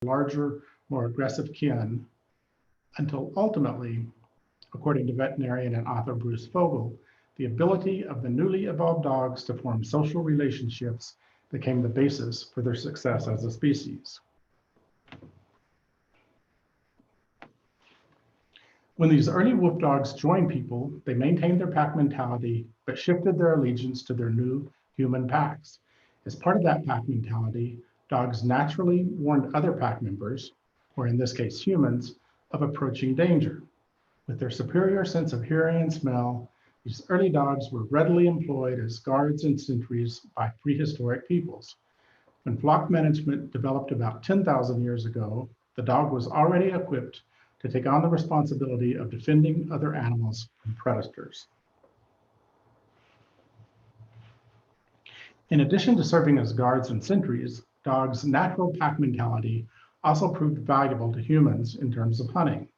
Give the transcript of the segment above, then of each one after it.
larger, more aggressive kin, until ultimately, according to veterinarian and author Bruce Fogel, the ability of the newly evolved dogs to form social relationships became the basis for their success as a species. When these early wolf dogs joined people, they maintained their pack mentality, but shifted their allegiance to their new human packs. As part of that pack mentality, dogs naturally warned other pack members, or in this case humans, of approaching danger. With their superior sense of hearing and smell, these early dogs were readily employed as guards and sentries by prehistoric peoples. When flock management developed about 10,000 years ago, the dog was already equipped to take on the responsibility of defending other animals from predators. In addition to serving as guards and sentries, dogs' natural pack mentality also proved valuable to humans in terms of hunting.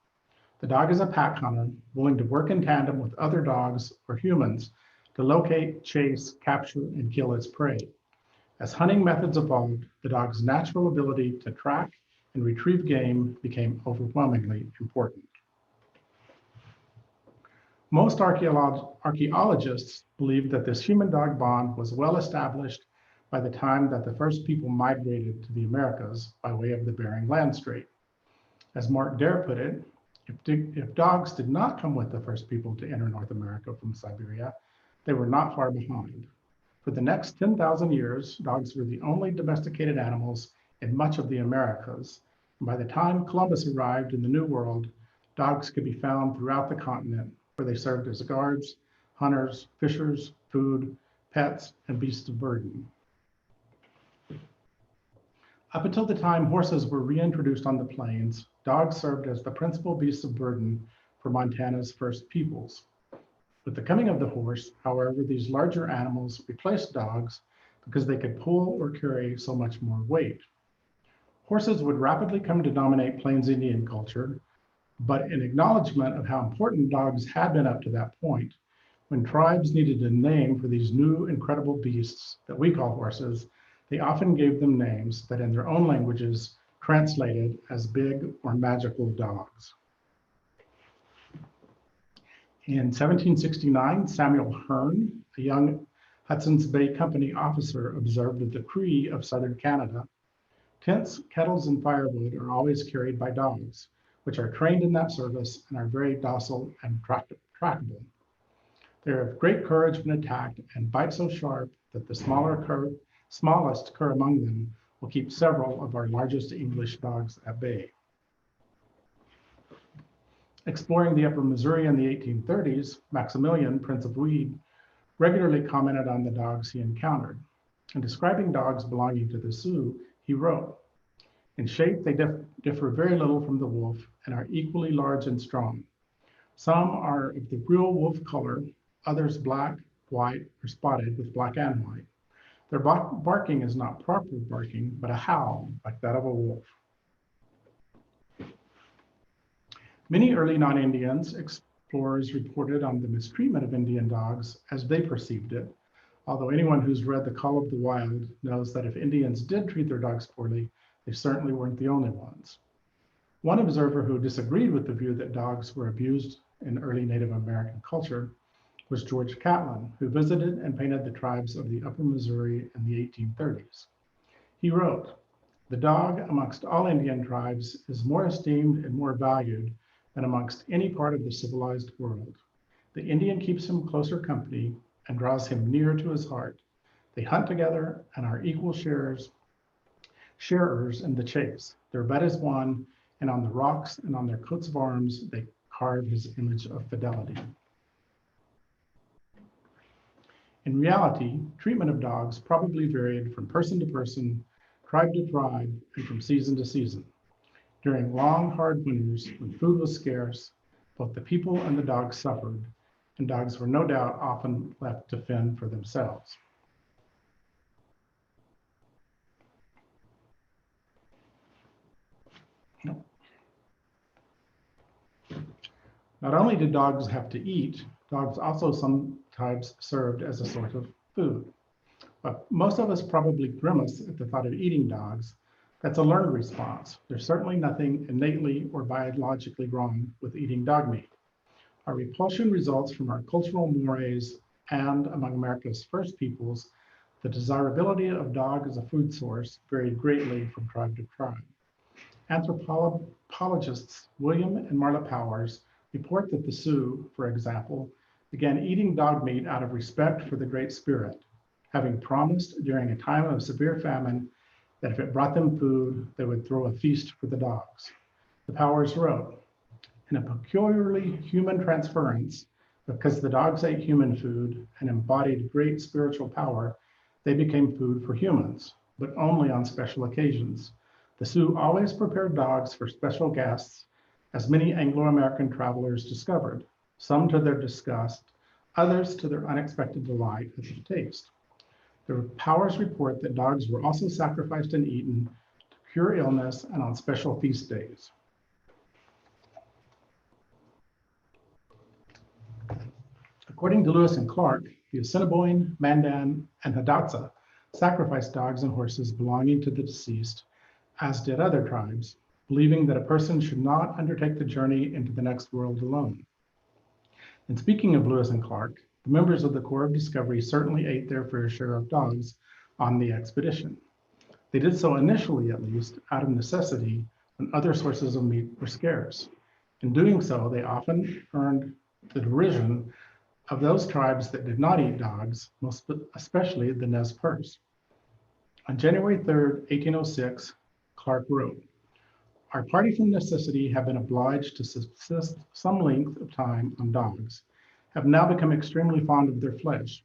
The dog is a pack hunter, willing to work in tandem with other dogs or humans to locate, chase, capture, and kill its prey. As hunting methods evolved, the dog's natural ability to track and retrieve game became overwhelmingly important. Most archaeologists believe that this human-dog bond was well established by the time that the first people migrated to the Americas by way of the Bering Land Strait. As Mark Dare put it, if dogs did not come with the first people to enter North America from Siberia, they were not far behind. For the next 10,000 years, dogs were the only domesticated animals in much of the Americas. And by the time Columbus arrived in the New World, dogs could be found throughout the continent, where they served as guards, hunters, fishers, food, pets, and beasts of burden. Up until the time horses were reintroduced on the plains, dogs served as the principal beasts of burden for Montana's first peoples. With the coming of the horse, however, these larger animals replaced dogs because they could pull or carry so much more weight. Horses would rapidly come to dominate Plains Indian culture, but in acknowledgement of how important dogs had been up to that point, when tribes needed a name for these new incredible beasts that we call horses, they often gave them names that in their own languages translated as big or magical dogs. In 1769, Samuel Hearne, a young Hudson's Bay Company officer, observed that the Cree of southern Canada, tents, kettles, and firewood are always carried by dogs, which are trained in that service and are very docile and trackable. They are of great courage when attacked and bite so sharp that the smallest cur among them will keep several of our largest English dogs at bay. Exploring the upper Missouri in the 1830s, Maximilian, Prince of Weed, regularly commented on the dogs he encountered. In describing dogs belonging to the Sioux, he wrote, "In shape, they differ very little from the wolf and are equally large and strong. Some are of the real wolf color, others black, white, or spotted with black and white. Their barking is not proper barking, but a howl like that of a wolf." Many early non-Indians explorers reported on the mistreatment of Indian dogs as they perceived it, although anyone who's read The Call of the Wild knows that if Indians did treat their dogs poorly, they certainly weren't the only ones. One observer who disagreed with the view that dogs were abused in early Native American culture was George Catlin, who visited and painted the tribes of the upper Missouri in the 1830s. He wrote, "The dog amongst all Indian tribes is more esteemed and more valued than amongst any part of the civilized world. The Indian keeps him closer company and draws him near to his heart. They hunt together and are equal sharers in the chase. Their bed is one, and on the rocks and on their coats of arms, they carve his image of fidelity." In reality, treatment of dogs probably varied from person to person, tribe to tribe, and from season to season. During long, hard winters, when food was scarce, both the people and the dogs suffered, and dogs were no doubt often left to fend for themselves. Not only did dogs have to eat, dogs also sometimes served as a sort of food. But most of us probably grimace at the thought of eating dogs, That's a learned response. There's certainly nothing innately or biologically wrong with eating dog meat. Our repulsion results from our cultural mores and, among America's first peoples, the desirability of dog as a food source varied greatly from tribe to tribe. Anthropologists William and Marla Powers report that the Sioux, for example, began eating dog meat out of respect for the Great Spirit, having promised during a time of severe famine that if it brought them food, they would throw a feast for the dogs. The Powers wrote, in a peculiarly human transference, because the dogs ate human food and embodied great spiritual power, they became food for humans, but only on special occasions. The Sioux always prepared dogs for special guests, as many Anglo-American travelers discovered, some to their disgust, others to their unexpected delight at the taste. The Powers report that dogs were also sacrificed and eaten to cure illness and on special feast days. According to Lewis and Clark, the Assiniboine, Mandan, and Hidatsa sacrificed dogs and horses belonging to the deceased, as did other tribes, believing that a person should not undertake the journey into the next world alone. And speaking of Lewis and Clark, the members of the Corps of Discovery certainly ate their fair share of dogs on the expedition. They did so initially, at least, out of necessity when other sources of meat were scarce. In doing so, they often earned the derision of those tribes that did not eat dogs, most especially the Nez Perce. On January 3rd, 1806, Clark wrote, "Our party from necessity have been obliged to subsist some length of time on dogs, have now become extremely fond of their flesh.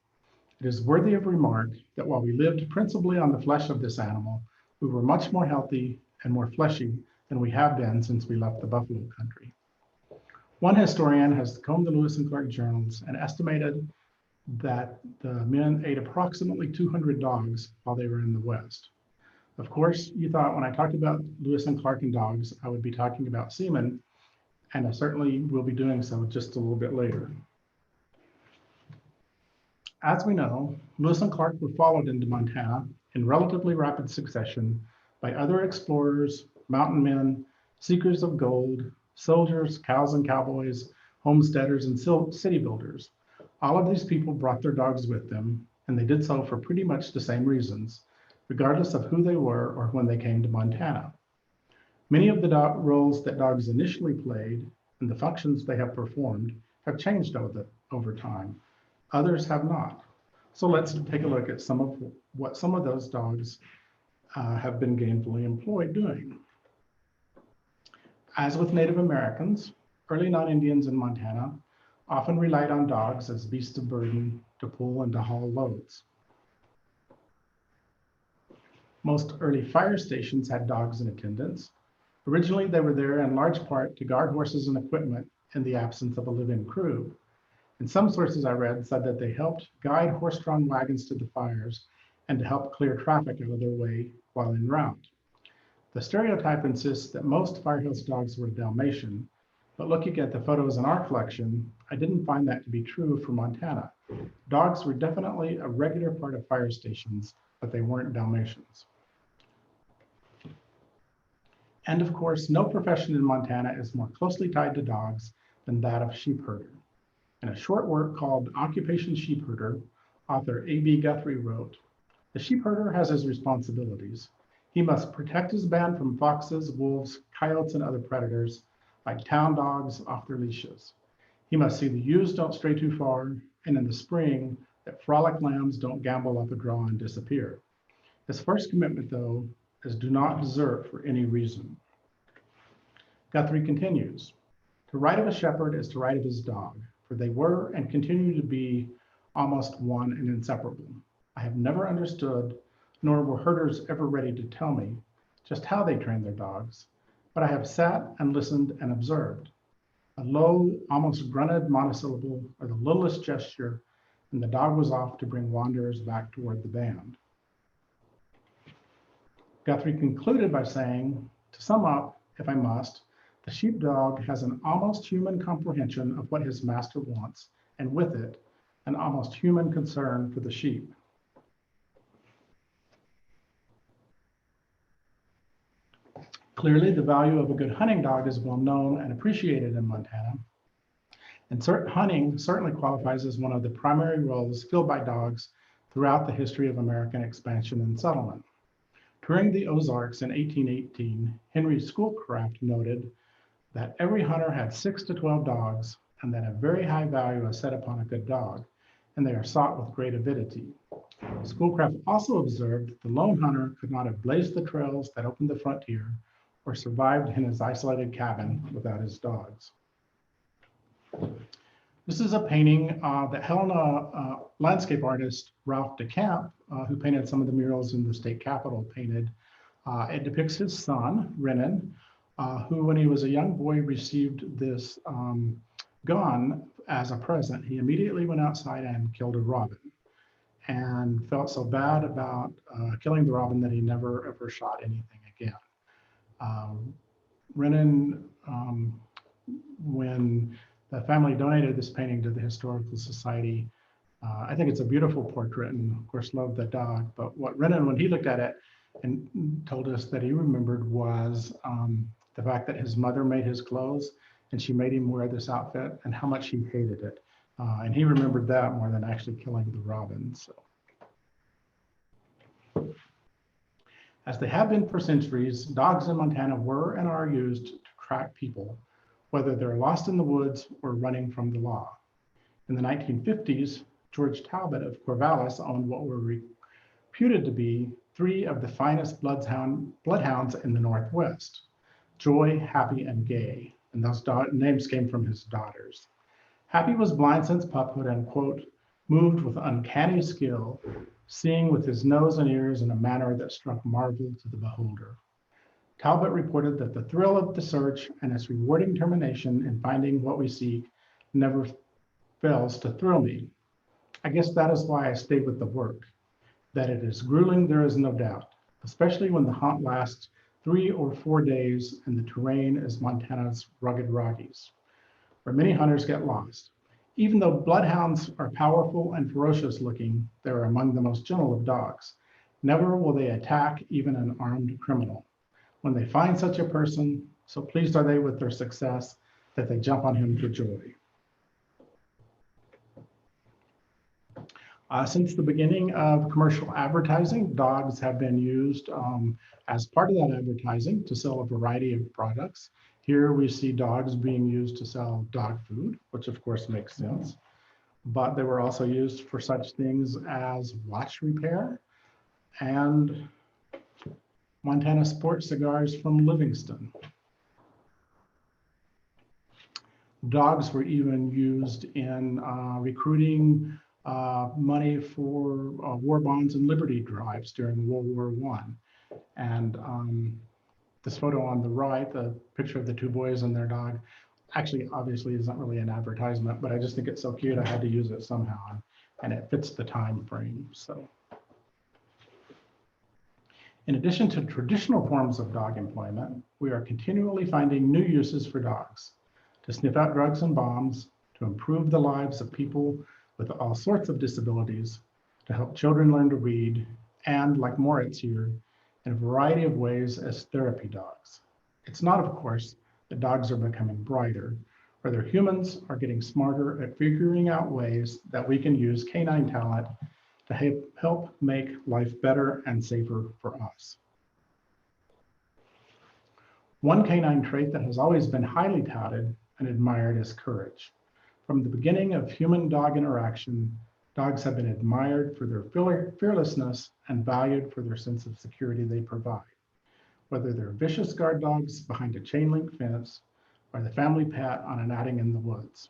It is worthy of remark that while we lived principally on the flesh of this animal, we were much more healthy and more fleshy than we have been since we left the buffalo country." One historian has combed the Lewis and Clark journals and estimated that the men ate approximately 200 dogs while they were in the West. Of course, you thought when I talked about Lewis and Clark and dogs, I would be talking about semen, and I certainly will be doing so just a little bit later. As we know, Lewis and Clark were followed into Montana in relatively rapid succession by other explorers, mountain men, seekers of gold, soldiers, cows and cowboys, homesteaders, and city builders. All of these people brought their dogs with them, and they did so for pretty much the same reasons, regardless of who they were or when they came to Montana. Many of the roles that dogs initially played and the functions they have performed have changed over time. Others have not. So let's take a look at what some of those dogs have been gainfully employed doing. As with Native Americans, early non-Indians in Montana often relied on dogs as beasts of burden to pull and to haul loads. Most early fire stations had dogs in attendance. Originally, they were there in large part to guard horses and equipment in the absence of a live-in crew. And some sources I read said that they helped guide horse-drawn wagons to the fires and to help clear traffic out of their way while en route. The stereotype insists that most Firehouse dogs were Dalmatian, but looking at the photos in our collection, I didn't find that to be true for Montana. Dogs were definitely a regular part of fire stations, but they weren't Dalmatians. And of course, no profession in Montana is more closely tied to dogs than that of sheepherder. In a short work called Occupation Sheepherder, author A.B. Guthrie wrote, "The sheepherder has his responsibilities. He must protect his band from foxes, wolves, coyotes, and other predators, like town dogs off their leashes. He must see the ewes don't stray too far, and in the spring, that frolic lambs don't gambol up a draw and disappear. His first commitment, though, is do not desert for any reason." Guthrie continues, "To write of a shepherd is to write of his dog, for they were and continue to be almost one and inseparable. I have never understood, nor were herders ever ready to tell me, just how they train their dogs, but I have sat and listened and observed. A low, almost grunted monosyllable or the littlest gesture, and the dog was off to bring wanderers back toward the band." Guthrie concluded by saying, "To sum up, if I must, the sheepdog has an almost human comprehension of what his master wants, and with it, an almost human concern for the sheep." Clearly, the value of a good hunting dog is well known and appreciated in Montana, and hunting certainly qualifies as one of the primary roles filled by dogs throughout the history of American expansion and settlement. Touring the Ozarks in 1818, Henry Schoolcraft noted that every hunter had 6 to 12 dogs, and that a very high value is set upon a good dog, and they are sought with great avidity. Schoolcraft also observed that the lone hunter could not have blazed the trails that opened the frontier or survived in his isolated cabin without his dogs. This is a painting that Helena landscape artist Ralph DeCamp, who painted some of the murals in the state capitol, painted. It depicts his son, Renan, who, when he was a young boy, received this gun as a present. He immediately went outside and killed a robin, and felt so bad about killing the robin that he never ever shot anything again. Renan, when the family donated this painting to the Historical Society, I think it's a beautiful portrait, and of course loved the dog. But what Renan, when he looked at it and told us that he remembered, was the fact that his mother made his clothes and she made him wear this outfit, and how much he hated it. And he remembered that more than actually killing the robin. So, as they have been for centuries, dogs in Montana were and are used to track people, whether they're lost in the woods or running from the law. In the 1950s, George Talbot of Corvallis owned what were reputed to be 3 of the finest bloodhounds in the Northwest: Joy, Happy, and Gay. And those names came from his daughters. Happy was blind since puphood and, quote, moved with uncanny skill, seeing with his nose and ears in a manner that struck marvel to the beholder. Talbot reported that the thrill of the search and its rewarding termination in finding what we seek never fails to thrill me. I guess that is why I stay with the work. That it is grueling, there is no doubt, especially when the hunt lasts 3 or 4 days and the terrain is Montana's rugged Rockies, where many hunters get lost. Even though bloodhounds are powerful and ferocious looking, they are among the most gentle of dogs. Never will they attack even an armed criminal. When they find such a person, so pleased are they with their success that they jump on him for joy. Since the beginning of commercial advertising, dogs have been used as part of that advertising to sell a variety of products. Here we see dogs being used to sell dog food, which of course makes sense. But they were also used for such things as watch repair and Montana Sport cigars from Livingston. Dogs were even used in recruiting money for war bonds and liberty drives during World War I. And this photo on the right, the picture of the 2 boys and their dog, actually obviously isn't really an advertisement, but I just think it's so cute I had to use it somehow, and it fits the time frame. So, in addition to traditional forms of dog employment, we are continually finding new uses for dogs: to sniff out drugs and bombs, to improve the lives of people with all sorts of disabilities, to help children learn to read, and, like Moritz here, in a variety of ways as therapy dogs. It's not, of course, that dogs are becoming brighter. Rather, humans are getting smarter at figuring out ways that we can use canine talent to help make life better and safer for us. One canine trait that has always been highly touted and admired is courage. From the beginning of human-dog interaction, dogs have been admired for their fearlessness and valued for their sense of security they provide. Whether they're vicious guard dogs behind a chain-link fence or the family pet on an outing in the woods.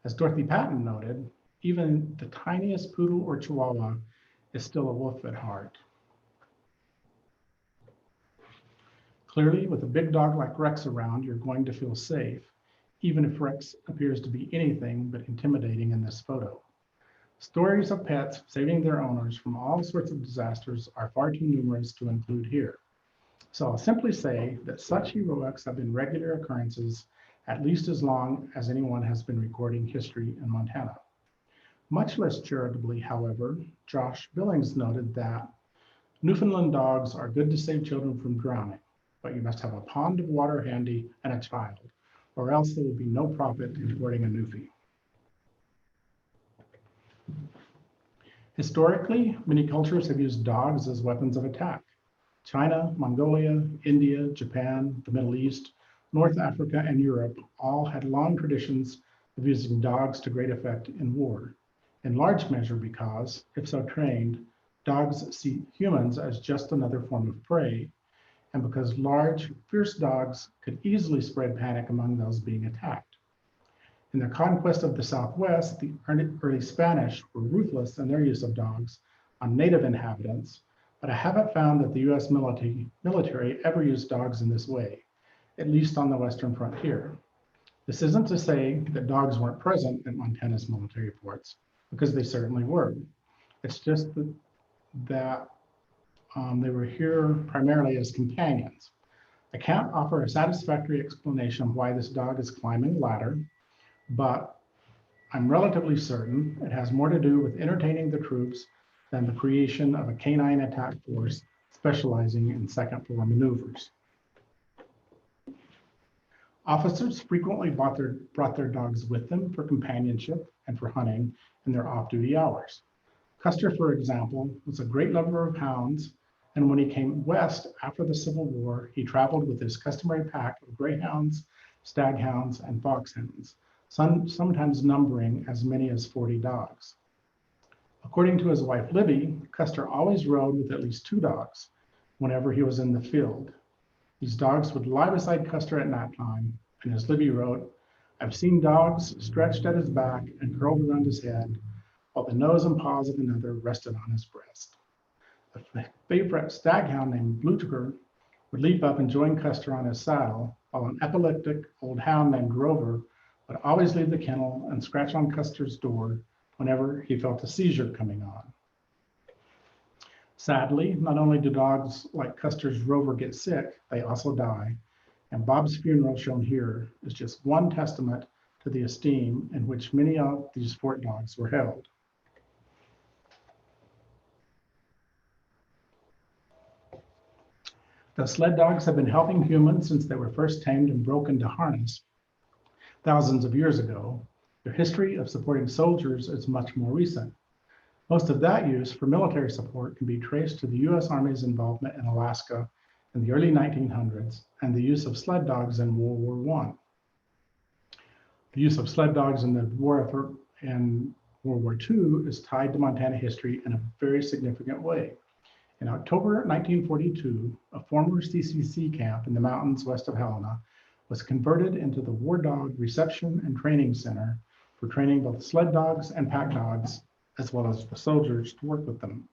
As Dorothy Patton noted, even the tiniest poodle or chihuahua is still a wolf at heart. Clearly, with a big dog like Rex around, you're going to feel safe, even if Rex appears to be anything but intimidating in this photo. Stories of pets saving their owners from all sorts of disasters are far too numerous to include here. So I'll simply say that such heroics have been regular occurrences at least as long as anyone has been recording history in Montana. Much less charitably, however, Josh Billings noted that Newfoundland dogs are good to save children from drowning. but you must have a pond of water handy and a child, or else there will be no profit in boarding a newfie. Historically, many cultures have used dogs as weapons of attack. China, Mongolia, India, Japan, the Middle East, North Africa, and Europe all had long traditions of using dogs to great effect in war, in large measure because, if so trained, dogs see humans as just another form of prey, and because large, fierce dogs could easily spread panic among those being attacked. In the conquest of the Southwest, the early Spanish were ruthless in their use of dogs on native inhabitants, but I haven't found that the US military ever used dogs in this way, at least on the Western frontier. This isn't to say that dogs weren't present at Montana's military forts, because they certainly were. It's just that they were here primarily as companions. I can't offer a satisfactory explanation of why this dog is climbing a ladder, but I'm relatively certain it has more to do with entertaining the troops than the creation of a canine attack force specializing in second floor maneuvers. Officers frequently brought their dogs with them for companionship and for hunting in their off-duty hours. Custer, for example, was a great lover of hounds, and when he came west after the Civil War, he traveled with his customary pack of greyhounds, staghounds, and foxhounds, sometimes numbering as many as 40 dogs. According to his wife Libby, Custer always rode with at least 2 dogs whenever he was in the field. These dogs would lie beside Custer at nighttime, and as Libby wrote, "I've seen dogs stretched at his back and curled around his head, while the nose and paws of another rested on his breast." A favorite staghound named Blucher would leap up and join Custer on his saddle, while an epileptic old hound named Grover would always leave the kennel and scratch on Custer's door whenever he felt a seizure coming on. Sadly, not only do dogs like Custer's Rover get sick, they also die, and Bob's funeral, shown here, is just one testament to the esteem in which many of these fort dogs were held. The sled dogs have been helping humans since they were first tamed and broken to harness thousands of years ago. Their history of supporting soldiers is much more recent. Most of that use for military support can be traced to the US Army's involvement in Alaska in the early 1900s and the use of sled dogs in World War I. The use of sled dogs in the war effort in World War II is tied to Montana history in a very significant way. In October 1942, a former CCC camp in the mountains west of Helena was converted into the War Dog Reception and Training Center for training both sled dogs and pack dogs, as well as the soldiers to work with them.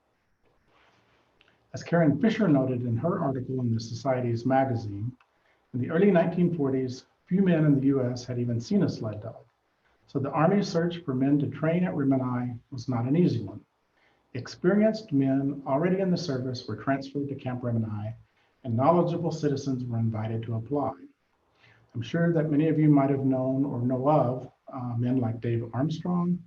As Karen Fisher noted in her article in the Society's magazine, in the early 1940s, few men in the US had even seen a sled dog. So the Army's search for men to train at Rimini was not an easy one. Experienced men already in the service were transferred to Camp Rimini, and knowledgeable citizens were invited to apply. I'm sure that many of you might have known or know of men like Dave Armstrong,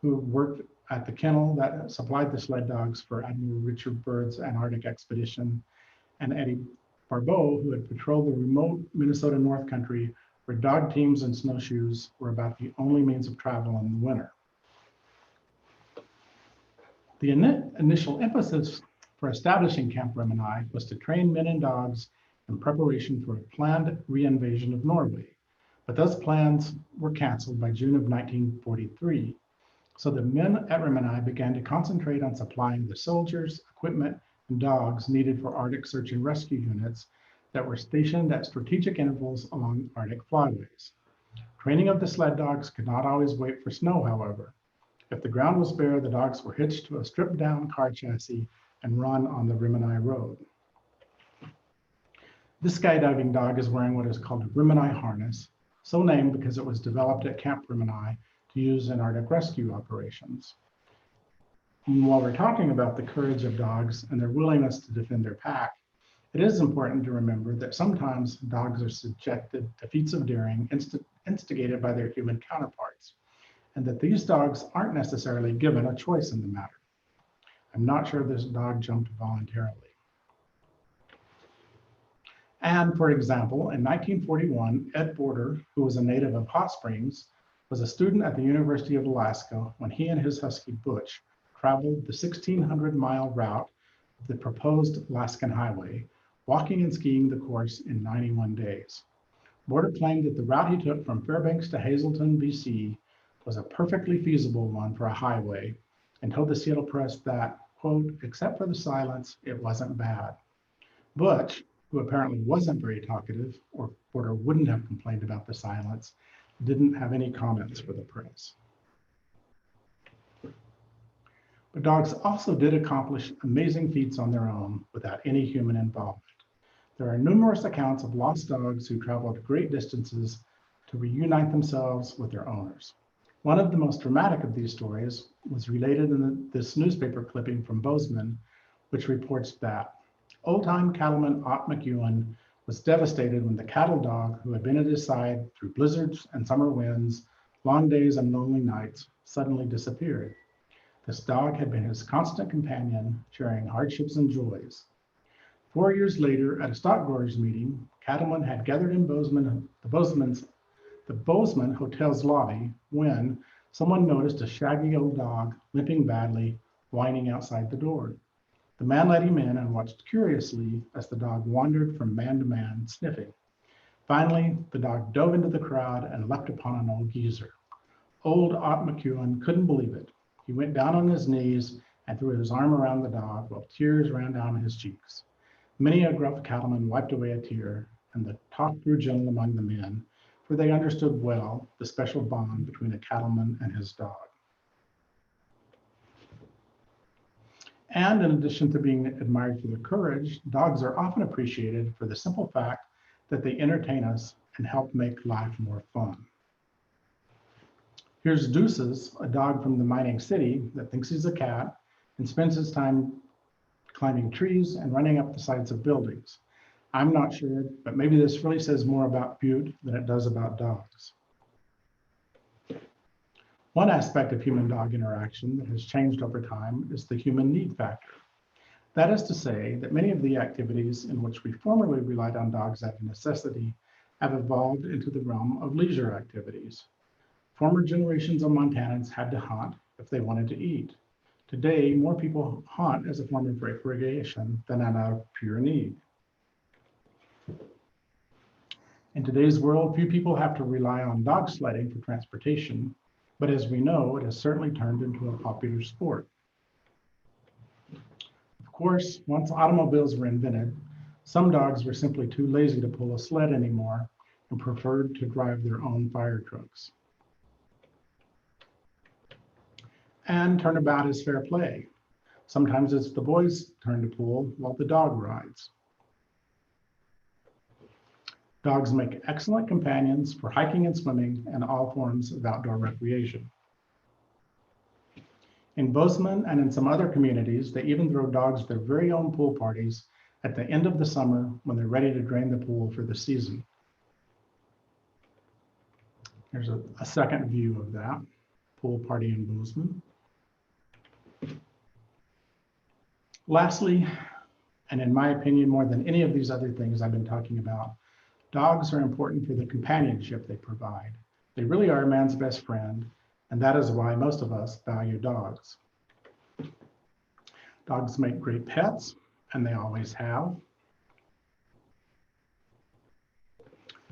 who worked at the kennel that supplied the sled dogs for Admiral Richard Byrd's Antarctic expedition, and Eddie Barbeau, who had patrolled the remote Minnesota North Country, where dog teams and snowshoes were about the only means of travel in the winter. The initial emphasis for establishing Camp Rimini was to train men and dogs in preparation for a planned reinvasion of Norway, but those plans were canceled by June of 1943. So the men at Rimini began to concentrate on supplying the soldiers, equipment, and dogs needed for Arctic search and rescue units that were stationed at strategic intervals along Arctic flyways. Training of the sled dogs could not always wait for snow, however. If the ground was bare, the dogs were hitched to a stripped-down car chassis and run on the Rimini Road. This skydiving dog is wearing what is called a Rimini harness, so named because it was developed at Camp Rimini to use in Arctic rescue operations. And while we're talking about the courage of dogs and their willingness to defend their pack, it is important to remember that sometimes dogs are subjected to feats of daring instigated by their human counterparts, and that these dogs aren't necessarily given a choice in the matter. I'm not sure this dog jumped voluntarily. And for example, in 1941, Ed Border, who was a native of Hot Springs, was a student at the University of Alaska when he and his husky Butch traveled the 1,600-mile route of the proposed Alaskan Highway, walking and skiing the course in 91 days. Border claimed that the route he took from Fairbanks to Hazleton, BC, was a perfectly feasible one for a highway, and told the Seattle Press that, quote, except for the silence, it wasn't bad. Butch, who apparently wasn't very talkative, or Border wouldn't have complained about the silence, didn't have any comments for the press. But dogs also did accomplish amazing feats on their own without any human involvement. There are numerous accounts of lost dogs who traveled great distances to reunite themselves with their owners. One of the most dramatic of these stories was related in this newspaper clipping from Bozeman, which reports that old-time cattleman Ott McEwen was devastated when the cattle dog, who had been at his side through blizzards and summer winds, long days and lonely nights, suddenly disappeared. This dog had been his constant companion, sharing hardships and joys. 4 years later, at a stock growers meeting, cattlemen had gathered in the Bozeman Hotel's lobby when someone noticed a shaggy old dog limping badly, whining outside the door. The man let him in and watched curiously as the dog wandered from man to man, sniffing. Finally, the dog dove into the crowd and leapt upon an old geezer. Old Ott McEwen couldn't believe it. He went down on his knees and threw his arm around the dog while tears ran down his cheeks. Many a gruff cattleman wiped away a tear, and the talk grew gentle among the men, for they understood well the special bond between a cattleman and his dog. And in addition to being admired for their courage, dogs are often appreciated for the simple fact that they entertain us and help make life more fun. Here's Deuces, a dog from the mining city that thinks he's a cat and spends his time climbing trees and running up the sides of buildings. I'm not sure, but maybe this really says more about Butte than it does about dogs. One aspect of human-dog interaction that has changed over time is the human need factor. That is to say that many of the activities in which we formerly relied on dogs out of necessity have evolved into the realm of leisure activities. Former generations of Montanans had to hunt if they wanted to eat. Today, more people hunt as a form of recreation than out of pure need. In today's world, few people have to rely on dog sledding for transportation, but as we know, it has certainly turned into a popular sport. Of course, once automobiles were invented, some dogs were simply too lazy to pull a sled anymore and preferred to drive their own fire trucks. And turnabout is fair play. Sometimes it's the boy's turn to pull while the dog rides. Dogs make excellent companions for hiking and swimming and all forms of outdoor recreation. In Bozeman and in some other communities, they even throw dogs their very own pool parties at the end of the summer when they're ready to drain the pool for the season. Here's a second view of that pool party in Bozeman. Lastly, and in my opinion, more than any of these other things I've been talking about, dogs are important for the companionship they provide. They really are man's best friend, and that is why most of us value dogs. Dogs make great pets, and they always have.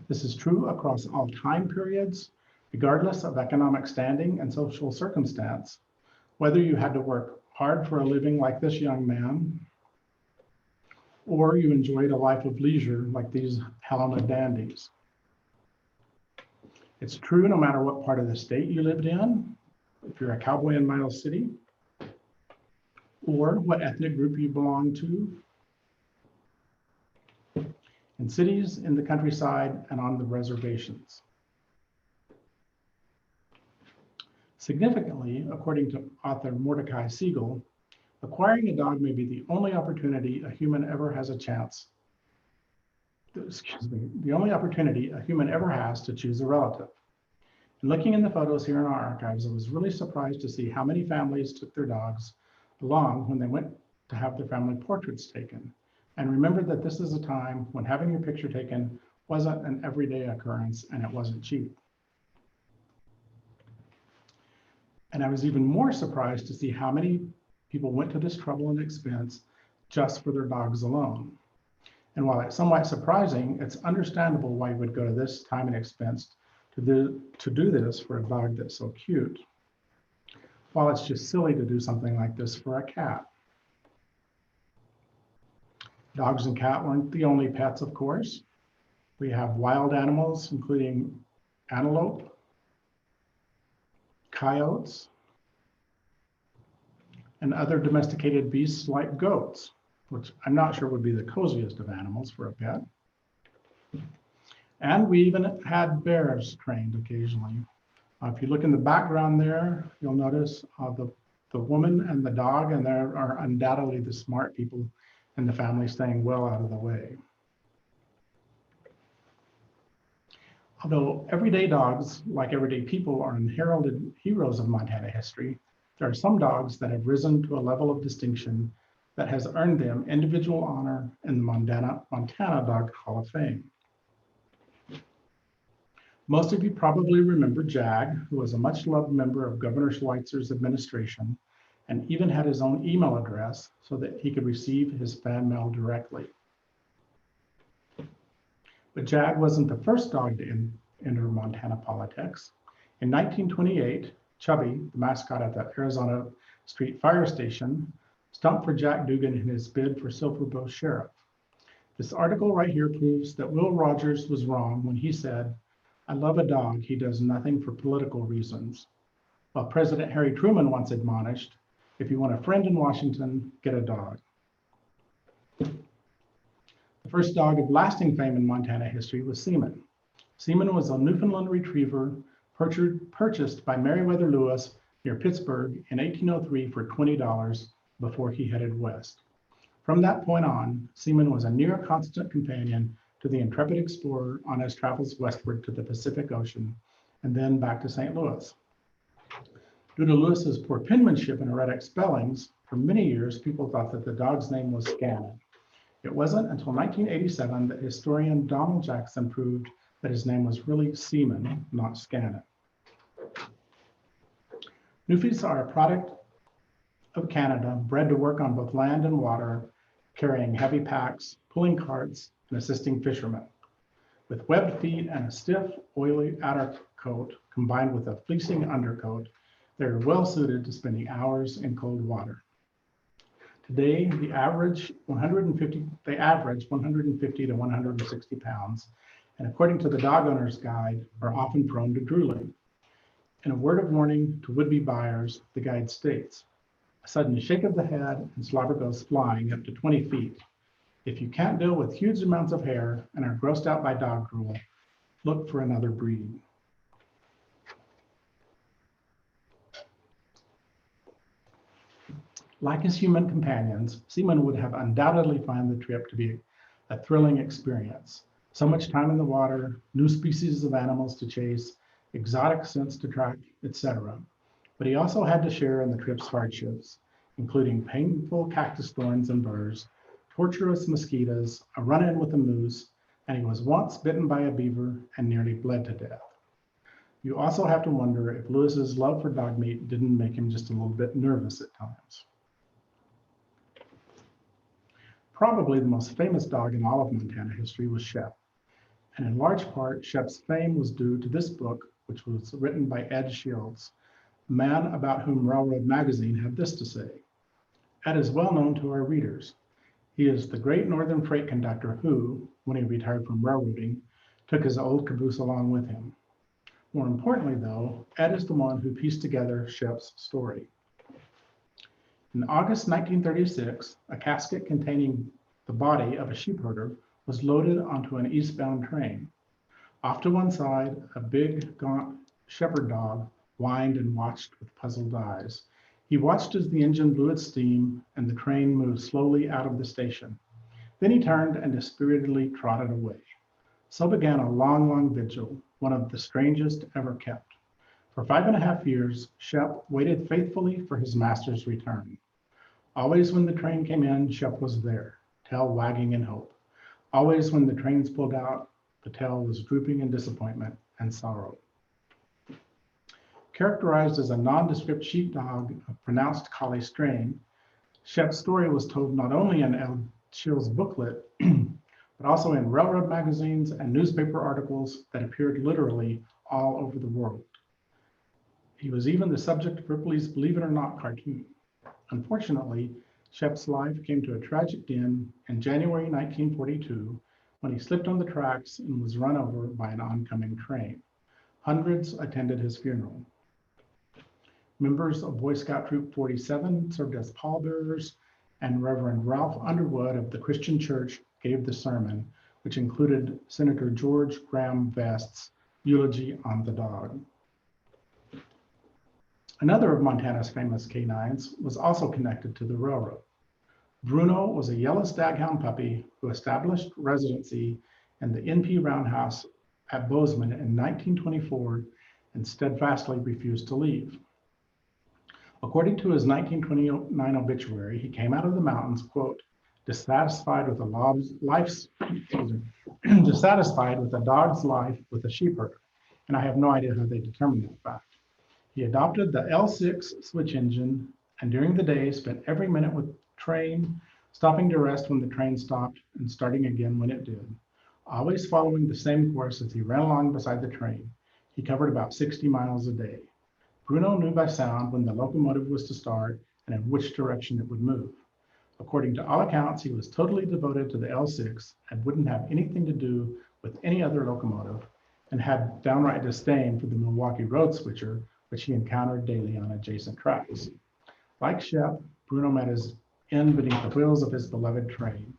This is true across all time periods, regardless of economic standing and social circumstance, whether you had to work hard for a living like this young man, or you enjoyed a life of leisure like these Helena dandies. It's true no matter what part of the state you lived in, if you're a cowboy in Miles City, or what ethnic group you belong to, in cities, in the countryside, and on the reservations. Significantly, according to author Mordecai Siegel, acquiring a dog may be the only opportunity a human ever has to choose a relative. And looking in the photos here in our archives, I was really surprised to see how many families took their dogs along when they went to have their family portraits taken. And remember that this is a time when having your picture taken wasn't an everyday occurrence and it wasn't cheap. And I was even more surprised to see how many people went to this trouble and expense just for their dogs alone. And while it's somewhat surprising, it's understandable why you would go to this time and expense to do this for a dog that's so cute, while it's just silly to do something like this for a cat. Dogs and cats weren't the only pets, of course. We have wild animals, including antelope, coyotes, and other domesticated beasts like goats, which I'm not sure would be the coziest of animals for a pet. And we even had bears trained occasionally. If you look in the background there, you'll notice the woman and the dog, and there are undoubtedly the smart people in the family staying well out of the way. Although everyday dogs, like everyday people, are unheralded heroes of Montana history, there are some dogs that have risen to a level of distinction that has earned them individual honor in the Montana Dog Hall of Fame. Most of you probably remember Jag, who was a much loved member of Governor Schweitzer's administration and even had his own email address so that he could receive his fan mail directly. But Jag wasn't the first dog to enter Montana politics. In 1928, Chubby, the mascot at the Arizona Street Fire Station, stumped for Jack Dugan in his bid for Silver Bow Sheriff. This article right here proves that Will Rogers was wrong when he said, "I love a dog, he does nothing for political reasons." While President Harry Truman once admonished, "If you want a friend in Washington, get a dog." The first dog of lasting fame in Montana history was Seaman. Seaman was a Newfoundland retriever purchased by Meriwether Lewis near Pittsburgh in 1803 for $20 before he headed west. From that point on, Seaman was a near constant companion to the intrepid explorer on his travels westward to the Pacific Ocean and then back to St. Louis. Due to Lewis's poor penmanship and erratic spellings, for many years people thought that the dog's name was Scannon. It wasn't until 1987 that historian Donald Jackson proved that his name was really Seaman, not Scannon. Newfies are a product of Canada, bred to work on both land and water, carrying heavy packs, pulling carts, and assisting fishermen. With webbed feet and a stiff, oily outer coat combined with a fleecing undercoat, they are well suited to spending hours in cold water. Today, they average 150 to 160 pounds, and according to the Dog Owner's Guide, are often prone to drooling. In a word of warning to would-be buyers, the guide states, "A sudden shake of the head and slobber goes flying up to 20 feet. If you can't deal with huge amounts of hair and are grossed out by dog drool, look for another breed." Like his human companions, Seaman would have undoubtedly found the trip to be a thrilling experience. So much time in the water, new species of animals to chase, exotic scents to track, etc. But he also had to share in the trip's hardships, including painful cactus thorns and burrs, torturous mosquitoes, a run-in with a moose, and he was once bitten by a beaver and nearly bled to death. You also have to wonder if Lewis's love for dog meat didn't make him just a little bit nervous at times. Probably the most famous dog in all of Montana history was Shep. And in large part, Shep's fame was due to this book, which was written by Ed Shields, a man about whom Railroad Magazine had this to say. Ed is well known to our readers. He is the great northern freight conductor who, when he retired from railroading, took his old caboose along with him. More importantly, though, Ed is the one who pieced together Shep's story. In August 1936, a casket containing the body of a sheepherder was loaded onto an eastbound train. Off to one side, a big, gaunt shepherd dog whined and watched with puzzled eyes. He watched as the engine blew its steam and the train moved slowly out of the station. Then he turned and dispiritedly trotted away. So began a long, long vigil, one of the strangest ever kept. For 5.5 years, Shep waited faithfully for his master's return. Always when the train came in, Shep was there, tail wagging in hope. Always when the trains pulled out, the tail was drooping in disappointment and sorrow. Characterized as a nondescript sheepdog of pronounced collie strain, Shep's story was told not only in El Chill's booklet, but also in railroad magazines and newspaper articles that appeared literally all over the world. He was even the subject of Ripley's Believe It or Not cartoon. Unfortunately, Shep's life came to a tragic end in January 1942 when he slipped on the tracks and was run over by an oncoming train. Hundreds attended his funeral. Members of Boy Scout Troop 47 served as pallbearers, and Reverend Ralph Underwood of the Christian Church gave the sermon, which included Senator George Graham Vest's eulogy on the dog. Another of Montana's famous canines was also connected to the railroad. Bruno was a yellow staghound puppy who established residency in the NP Roundhouse at Bozeman in 1924 and steadfastly refused to leave. According to his 1929 obituary, he came out of the mountains, quote, dissatisfied with a dog's life with a sheepherder, and I have no idea how they determined that fact. He adopted the L6 switch engine, and during the day spent every minute with train, stopping to rest when the train stopped and starting again when it did, always following the same course as he ran along beside the train. He covered about 60 miles a day. Bruno knew by sound when the locomotive was to start and in which direction it would move. According to all accounts, he was totally devoted to the L6 and wouldn't have anything to do with any other locomotive, and had downright disdain for the Milwaukee road switcher, which he encountered daily on adjacent tracks. Like Shep, Bruno met his end beneath the wheels of his beloved train.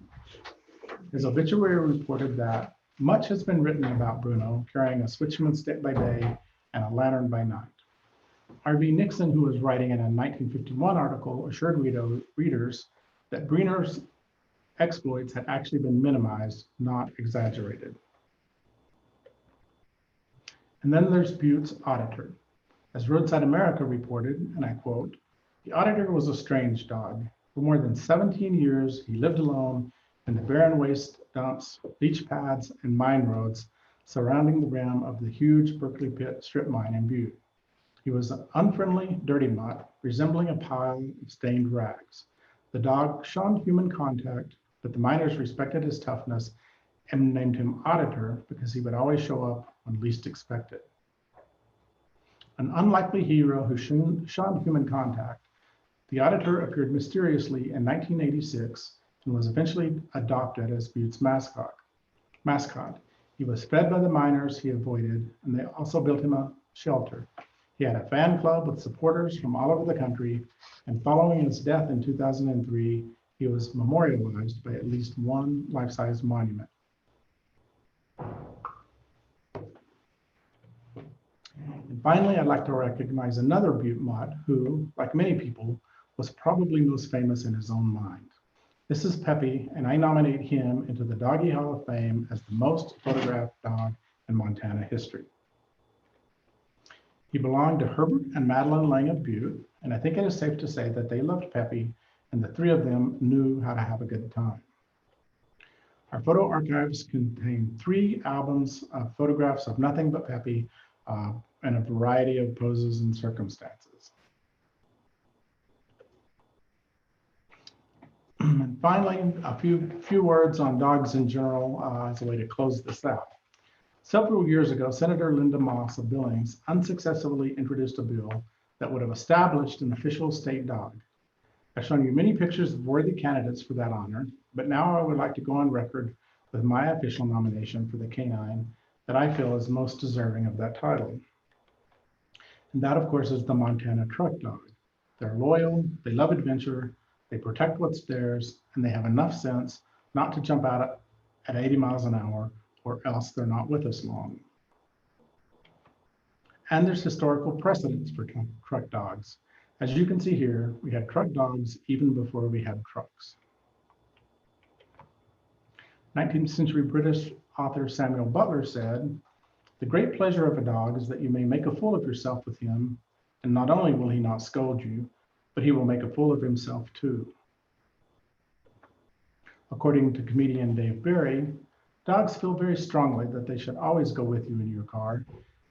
His obituary reported that much has been written about Bruno carrying a switchman stick by day and a lantern by night. R.B. Nixon, who was writing in a 1951 article, assured readers that Bruno's exploits had actually been minimized, not exaggerated. And then there's Butte's auditor. As Roadside America reported, and I quote, the auditor was a strange dog. For more than 17 years, he lived alone in the barren waste dumps, leach pads, and mine roads surrounding the rim of the huge Berkeley Pit strip mine in Butte. He was an unfriendly, dirty mutt, resembling a pile of stained rags. The dog shunned human contact, but the miners respected his toughness and named him Auditor because he would always show up when least expected. An unlikely hero who shunned human contact, the Auditor appeared mysteriously in 1986 and was eventually adopted as Butte's mascot. He was fed by the miners he avoided, and they also built him a shelter. He had a fan club with supporters from all over the country, and following his death in 2003, he was memorialized by at least one life-size monument. And finally, I'd like to recognize another Butte mutt who, like many people, was probably most famous in his own mind. This is Peppy, and I nominate him into the Doggy Hall of Fame as the most photographed dog in Montana history. He belonged to Herbert and Madeline Lang of Butte, and I think it is safe to say that they loved Peppy, and the three of them knew how to have a good time. Our photo archives contain 3 albums of photographs of nothing but Peppy in a variety of poses and circumstances. And finally, a few words on dogs in general as a way to close this out. Several years ago, Senator Linda Moss of Billings unsuccessfully introduced a bill that would have established an official state dog. I've shown you many pictures of worthy candidates for that honor, but now I would like to go on record with my official nomination for the canine that I feel is most deserving of that title. And that, of course, is the Montana truck dog. They're loyal, they love adventure, they protect what's theirs, and they have enough sense not to jump out at 80 miles an hour, or else they're not with us long. And there's historical precedents for truck dogs. As you can see here, we had truck dogs even before we had trucks. 19th century British author Samuel Butler said, "The great pleasure of a dog is that you may make a fool of yourself with him, and not only will he not scold you, but he will make a fool of himself too." According to comedian Dave Barry, dogs feel very strongly that they should always go with you in your car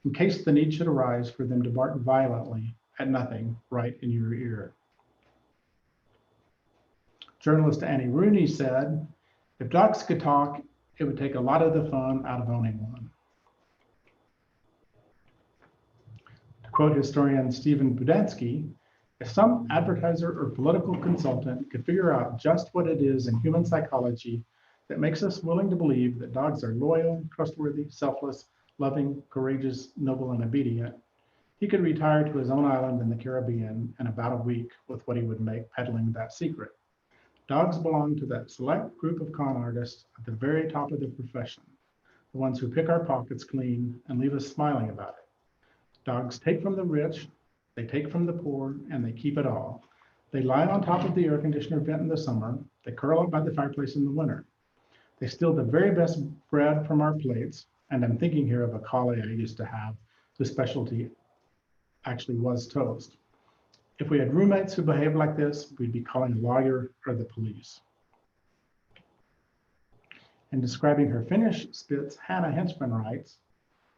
in case the need should arise for them to bark violently at nothing right in your ear. Journalist Annie Rooney said, if dogs could talk, it would take a lot of the fun out of owning one. To quote historian Stephen Budansky, if some advertiser or political consultant could figure out just what it is in human psychology that makes us willing to believe that dogs are loyal, trustworthy, selfless, loving, courageous, noble, and obedient, he could retire to his own island in the Caribbean in about a week with what he would make peddling that secret. Dogs belong to that select group of con artists at the very top of the profession, the ones who pick our pockets clean and leave us smiling about it. Dogs take from the rich, they take from the poor, and they keep it all. They lie on top of the air conditioner vent in the summer. They curl up by the fireplace in the winter. They steal the very best bread from our plates. And I'm thinking here of a collie I used to have whose specialty actually was toast. If we had roommates who behaved like this, we'd be calling a lawyer or the police. In describing her Finnish Spitz, Hannah Henchman writes,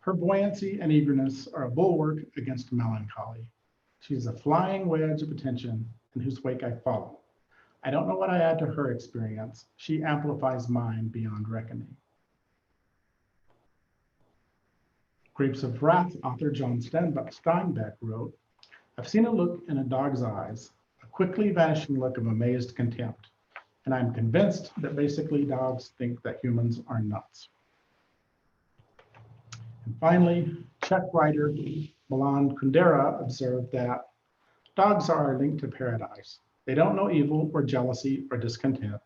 her buoyancy and eagerness are a bulwark against melancholy. She's a flying wedge of attention in whose wake I follow. I don't know what I add to her experience. She amplifies mine beyond reckoning. Grapes of Wrath author John Steinbeck wrote, I've seen a look in a dog's eyes, a quickly vanishing look of amazed contempt, and I'm convinced that basically dogs think that humans are nuts. And finally, Czech writer Milan Kundera observed that dogs are our link to paradise. They don't know evil or jealousy or discontent.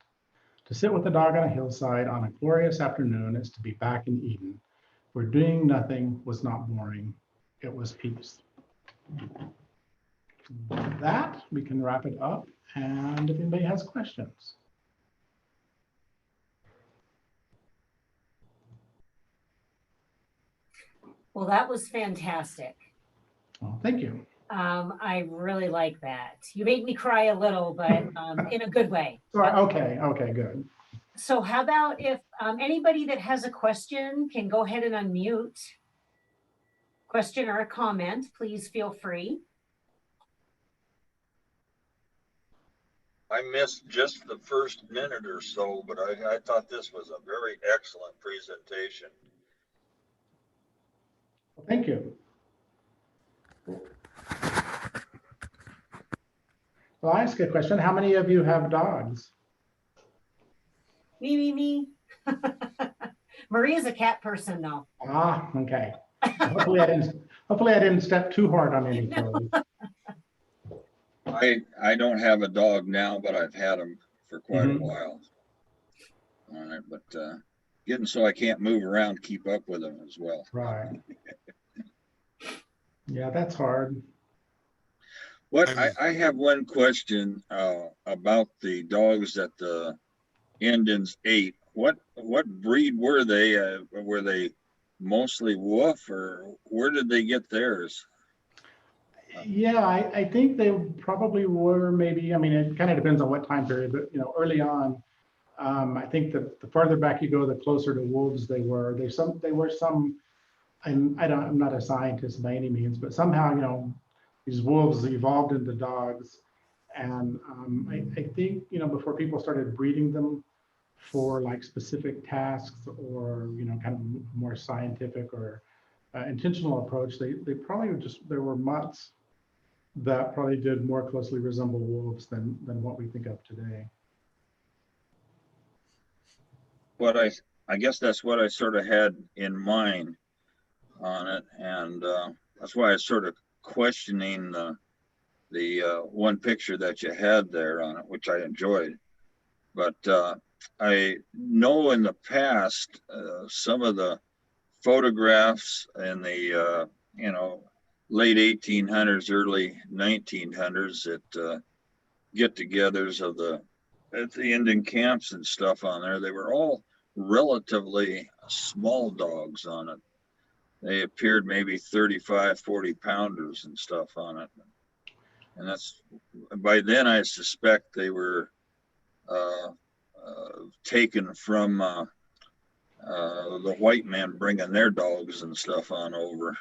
To sit with a dog on a hillside on a glorious afternoon is to be back in Eden, where doing nothing was not boring, it was peace. With that, we can wrap it up, and if anybody has questions. Well, that was fantastic. Well, thank you. I really like that. You made me cry a little, but in a good way. Okay, good. So how about if anybody that has a question can go ahead and unmute. Question or a comment, please feel free. I missed just the first minute or so, but I thought this was a very excellent presentation. Well, thank you. Well, I ask a question. How many of you have dogs? Me. Maria's a cat person, though. Ah, okay. Hopefully I didn't step too hard on any toes. I don't have a dog now, but I've had them for quite a while. All right, but getting so I can't move around, keep up with them as well. Right. Yeah, that's hard. What I have one question about the dogs that the Indians ate. What breed were they? Were they mostly wolf, or where did they get theirs? Yeah, I think they probably were maybe, I mean, it kind of depends on what time period, but early on, I think that the farther back you go, the closer to wolves they were. I'm not a scientist by any means, but somehow, these wolves evolved into dogs. And I think, before people started breeding them for like specific tasks or, kind of more scientific or intentional approach, they probably there were mutts that probably did more closely resemble wolves than what we think of today. What I guess that's what I sort of had in mind on it, and that's why I was sort of questioning the one picture that you had there on it, which I enjoyed. But I know in the past some of the photographs in the late 1800s, early 1900s at get-togethers of the Indian camps and stuff on there, they were all relatively small dogs on it. They appeared maybe 35, 40 pounders and stuff on it. And that's, by then I suspect they were taken from the white men bringing their dogs and stuff on over.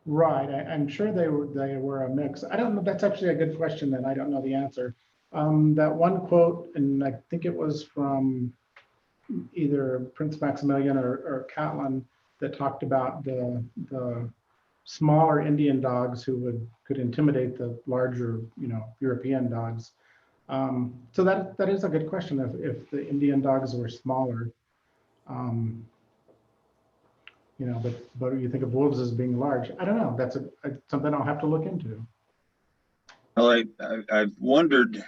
Right. I'm sure they were a mix. I don't know. That's actually a good question, and I don't know the answer. That one quote, and I think it was from either Prince Maximilian or Catlin, that talked about the smaller Indian dogs who could intimidate the larger, European dogs. So that is a good question. If the Indian dogs were smaller, but you think of wolves as being large. I don't know. That's something I'll have to look into. Well, I've wondered,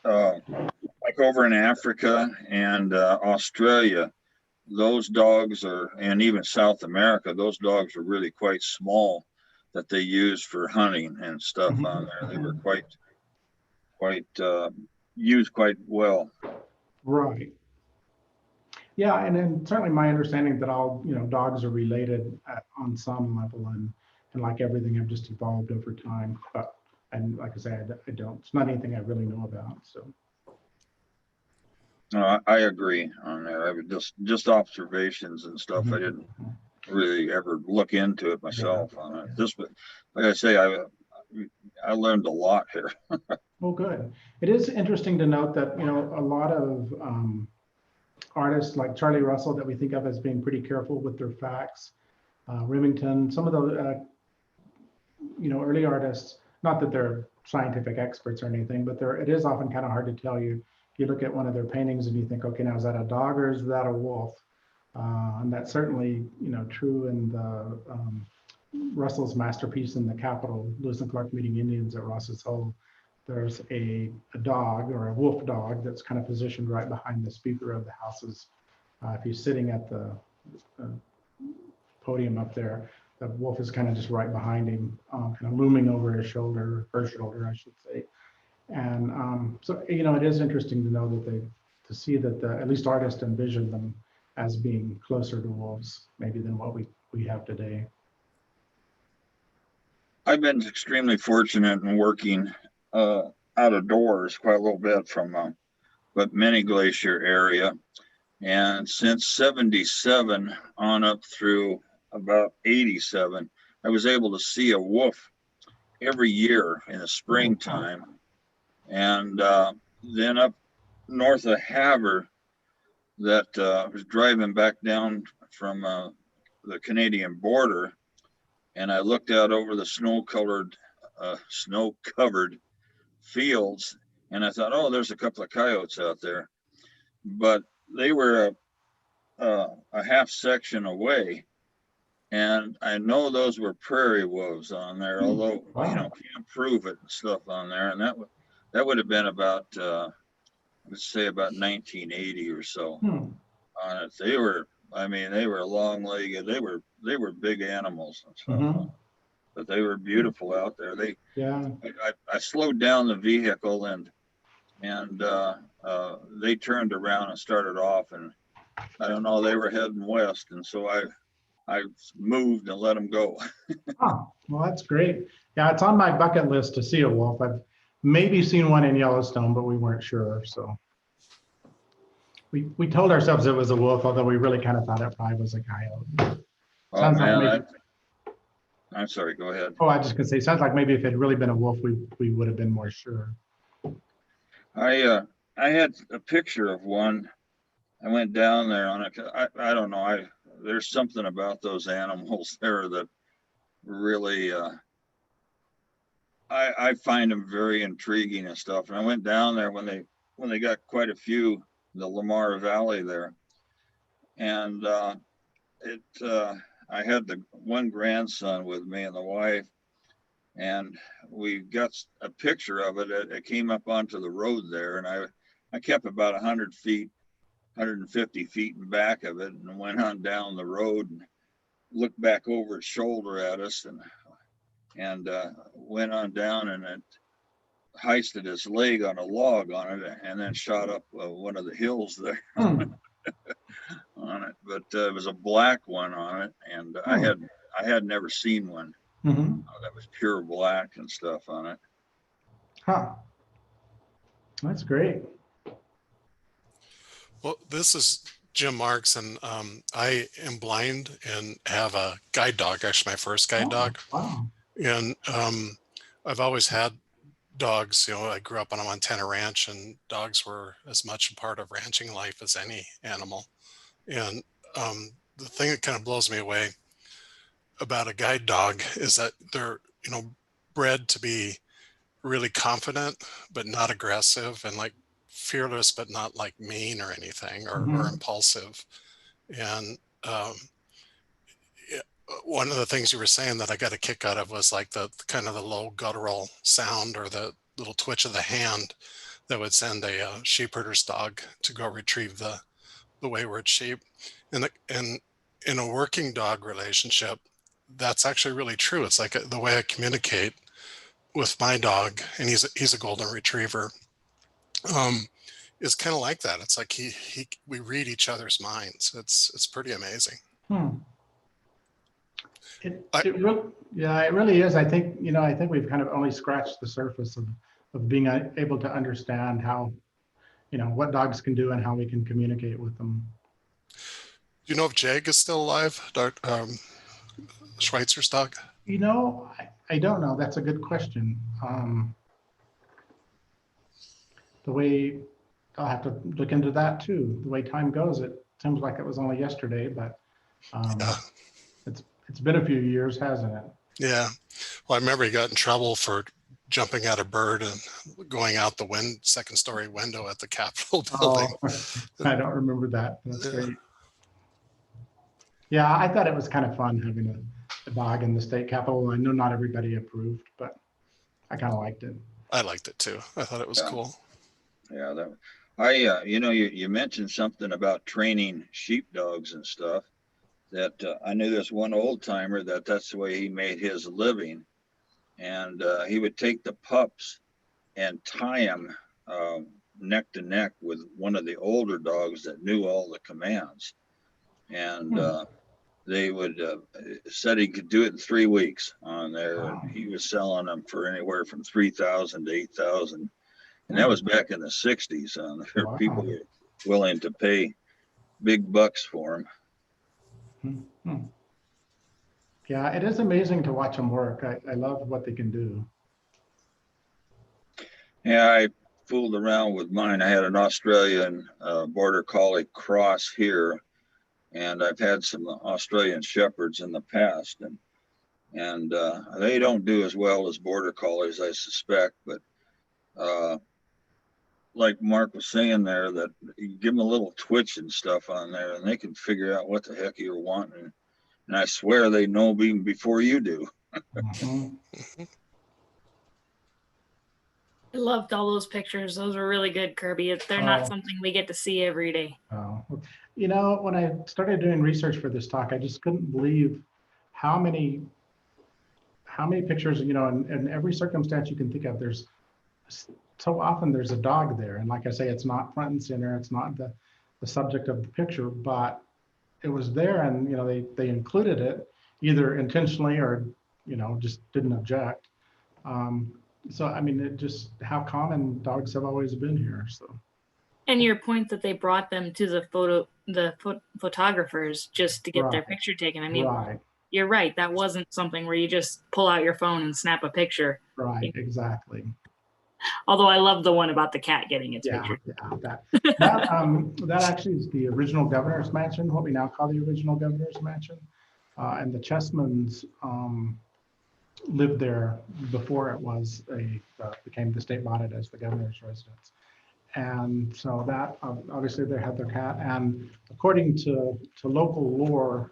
like over in Africa and Australia, those dogs and even South America, those dogs are really quite small that they use for hunting and stuff on there. They were quite used quite well. Right. Yeah, and then certainly my understanding that all dogs are related on some level, and like everything, have just evolved over time. And like I said, I don't. It's not anything I really know about. So. No, I agree on there. I would just observations and stuff. I didn't really ever look into it myself on it. But like I say, I learned a lot here. Well, good. It is interesting to note that a lot of artists like Charlie Russell that we think of as being pretty careful with their facts, Remington, some of the early artists. Not that they're scientific experts or anything, but it is often kind of hard to tell you. You look at one of their paintings and you think, okay, now is that a dog or is that a wolf? And that's certainly true in the Russell's masterpiece in the Capitol, Lewis and Clark Meeting Indians at Ross's Hole. There's a dog or a wolf dog that's kind of positioned right behind the speaker of the houses. If he's sitting at the podium up there, the wolf is kind of just right behind him, kind of looming over his shoulder, her shoulder, I should say. And so, it is interesting to know that to see that at least artists envisioned them as being closer to wolves, maybe than what we have today. I've been extremely fortunate in working out of doors quite a little bit from but Many Glacier area. And since 77 on up through about 87, I was able to see a wolf every year in the springtime. And then up north of Havre, that was driving back down from the Canadian border, and I looked out over the snow-covered fields, and I thought, oh, there's a couple of coyotes out there, but they were a half section away, and I know those were prairie wolves on there, although can't prove it and stuff on there, and that would have been about let's say about 1980 or so on it. They were long-legged. They were big animals and stuff, but they were beautiful out there. I slowed down the vehicle and they turned around and started off, and I don't know, they were heading west, and so I moved and let them go. Oh, well, that's great. Yeah, it's on my bucket list to see a wolf. I've maybe seen one in Yellowstone, but we weren't sure. So we told ourselves it was a wolf, although we really kind of thought it probably was a coyote. Oh man, I'm sorry, go ahead. Oh, I was just gonna say, sounds like maybe if it had really been a wolf, we would have been more sure. I had a picture of one. I went down there on it. I don't know. There's something about those animals there that really I find them very intriguing and stuff. And I went down there when they got quite a few, the Lamar Valley there, and I had the one grandson with me and the wife, and we got a picture of it. It came up onto the road there, and I kept about 100 feet, 150 feet in back of it, and went on down the road and looked back over its shoulder at us, and went on down, and it hoisted its leg on a log on it, and then shot up one of the hills there on it. But it was a black one on it, and I had never seen one that was pure black and stuff on it. Huh. That's great. Well, this is Jim Marks, and I am blind and have a guide dog, actually my first guide Oh, dog. wow. And I've always had dogs. I grew up on a Montana ranch, and dogs were as much a part of ranching life as any animal. And the thing that kind of blows me away about a guide dog is that they're, bred to be really confident, but not aggressive, and like fearless, but not like mean or anything, or Mhm. impulsive. And yeah, one of the things you were saying that I got a kick out of was like the kind of the low guttural sound or the little twitch of the hand that would send a sheep herder's dog to go retrieve the wayward sheep. And in a working dog relationship, that's actually really true. It's like the way I communicate with my dog, and he's a golden retriever, um, is kind of like that. It's like we read each other's minds. It's pretty amazing. Hmm. It I, it really, yeah, it really is. I think, I think we've kind of only scratched the surface of being able to understand how, what dogs can do and how we can communicate with them. you know if Jag is still alive, Schweitzer's dog? I don't know. That's a good question. The way I'll have to look into that too. The way time goes, it seems like it was only yesterday, but Yeah, it's been a few years, hasn't it? yeah. Well, I remember he got in trouble for jumping at a bird and going out the second story window at the Capitol building. Oh, I don't remember that. That's Yeah, great. Yeah, I thought it was kind of fun having a dog in the state capitol. I know not everybody approved, but I kind of liked it. I liked it too. I thought it was Yeah, cool. yeah. You mentioned something about training sheepdogs and stuff. That I knew this one old timer that's the way he made his living, and he would take the pups and tie them neck to neck with one of the older dogs that knew all the commands, and Hmm. they would said he could do it in 3 weeks on there, and Wow. he was selling them for anywhere from 3,000 to 8,000, and that Hmm. was back in the 60s. There were people Wow. who were willing to pay big bucks for them. Hmm. Hmm. Yeah, it is amazing to watch them work. I love what they can do. Yeah, I fooled around with mine. I had an Australian border collie cross here, and I've had some Australian shepherds in the past, and they don't do as well as border collies, I suspect. But uh, like Mark was saying there, that you give them a little twitch and stuff on there, and they can figure out what the heck you're wanting. And I swear they know even before you do. Mhm. I loved all those pictures. Those were really good, Kirby. They're not Oh, something we get to see every day. oh. When I started doing research for this talk, I just couldn't believe how many pictures, in every circumstance you can think of, there's so often there's a dog there. And like I say, it's not front and center, it's not the subject of the picture, but it was there, and they included it either intentionally or just didn't object. Um, so I mean, it just how common dogs have always been here. So And your point that they brought them to the photographers just to get their right, picture taken. I mean, right, you're right. That wasn't something where you just pull out your phone and snap a picture. right, exactly. Although I love the one about the cat getting its Yeah, picture. yeah. That actually is the original governor's mansion, what we now call the original governor's mansion, and the Chessmans lived there before it was became the state bought it as the governor's residence. And so that obviously they had their cat, and according to local lore,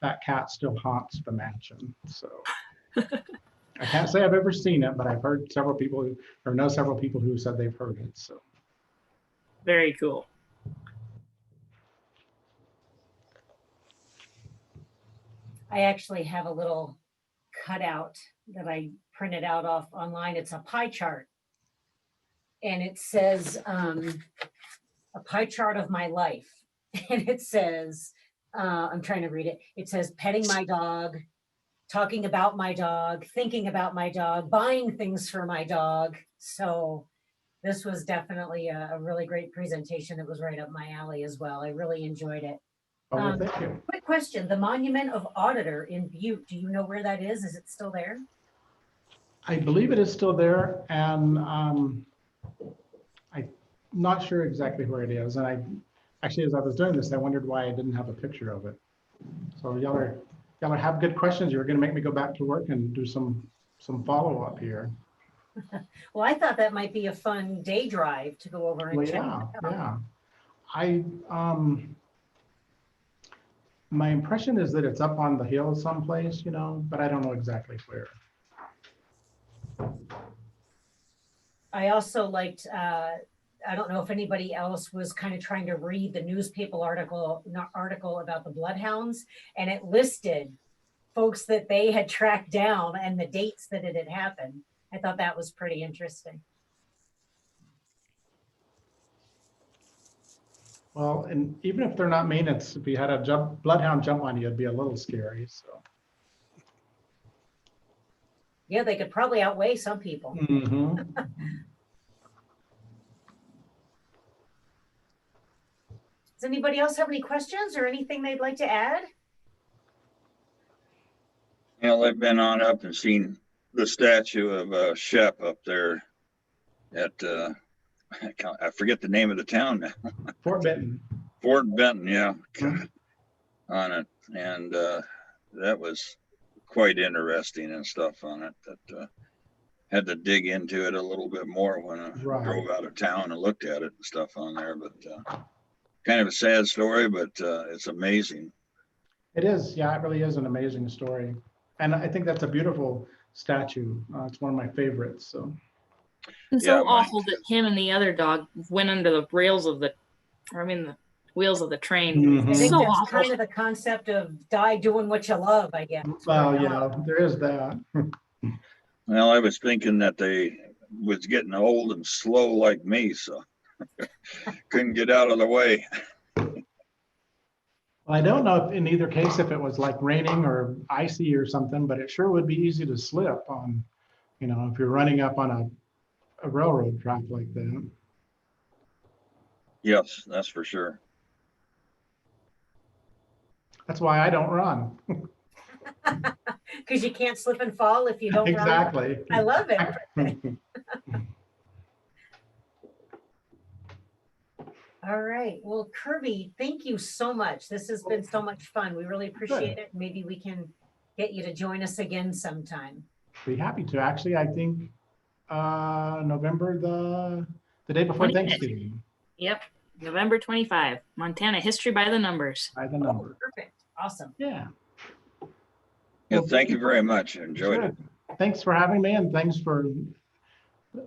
that cat still haunts the mansion. So I can't say I've ever seen it, but I've heard several people or know several people who said they've heard it. So Very cool. I actually have a little cutout that I printed out off online. It's a pie chart. And it says a pie chart of my life. And it says, I'm trying to read it. It says petting my dog, talking about my dog, thinking about my dog, buying things for my dog. So This was definitely a really great presentation. It was right up my alley as well. I really enjoyed it. Oh, well, thank you. Quick question, the Monument of Auditor in Butte, do you know where that is? Is it still there? I believe it is still there, and I'm not sure exactly where it is. And I actually, as I was doing this, I wondered why I didn't have a picture of it. So y'all have good questions. You're going to make me go back to work and do some follow up here. Well, I thought that might be a fun day drive to go over and Well, check. yeah, it out. yeah. My impression is that it's up on the hill someplace, but I don't know exactly where. I also liked, I don't know if anybody else was kind of trying to read the newspaper article about the bloodhounds, and it listed folks that they had tracked down and the dates that it had happened. I thought that was pretty interesting. Well, and even if they're not maintenance, if you had a bloodhound jump on you, it'd be a little scary. So. Yeah, they could probably outweigh some people. Mm-hmm. Does anybody else have any questions or anything they'd like to add? I've been on up and seen the statue of Shep up there at, I forget the name of the town now. Fort Benton. Fort Benton, yeah, Mhm. on it. And that was quite interesting and stuff on it. That had to dig into it a little bit more when I Right. drove out of town and looked at it and stuff on there. But kind of a sad story, but it's amazing. It is, yeah, it really is an amazing story. And I think that's a beautiful statue. It's one of my favorites. So. And so Yeah, mine awful too. that him and the other dog went under the rails of the, the wheels of the train. Mhm. I think So that's awful. kind of the concept of die doing what you love, I guess. Well, right? yeah, there is that. Well, I was thinking that they was getting old and slow like me, so couldn't get out of the way. Well, I don't know if in either case if it was like raining or icy or something, but it sure would be easy to slip on, if you're running up on a railroad track like that. Yes, that's for sure. That's why I don't run. Because you can't slip and fall if you don't run. Exactly. I love it. All right. Well, Kirby, thank you so much. This has been so much fun. We really appreciate it. Maybe we can get you to join us again sometime. Be happy to. Actually, I think November, the day before 25th. Thanksgiving. Yep. November 25. Montana History by the Numbers. By the number. Perfect. Awesome. Yeah. Yeah, thank you very much. Enjoyed it. Thanks for having me, and thanks for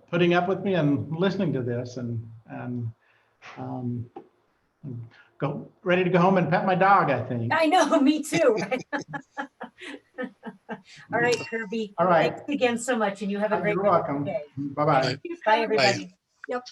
putting up with me and listening to this, and go ready to go home and pet my dog, I think. I know, me too. All right, Kirby. All right. Thanks again so much, and you have a great You're welcome. day. Bye-bye. Bye, everybody. Yep.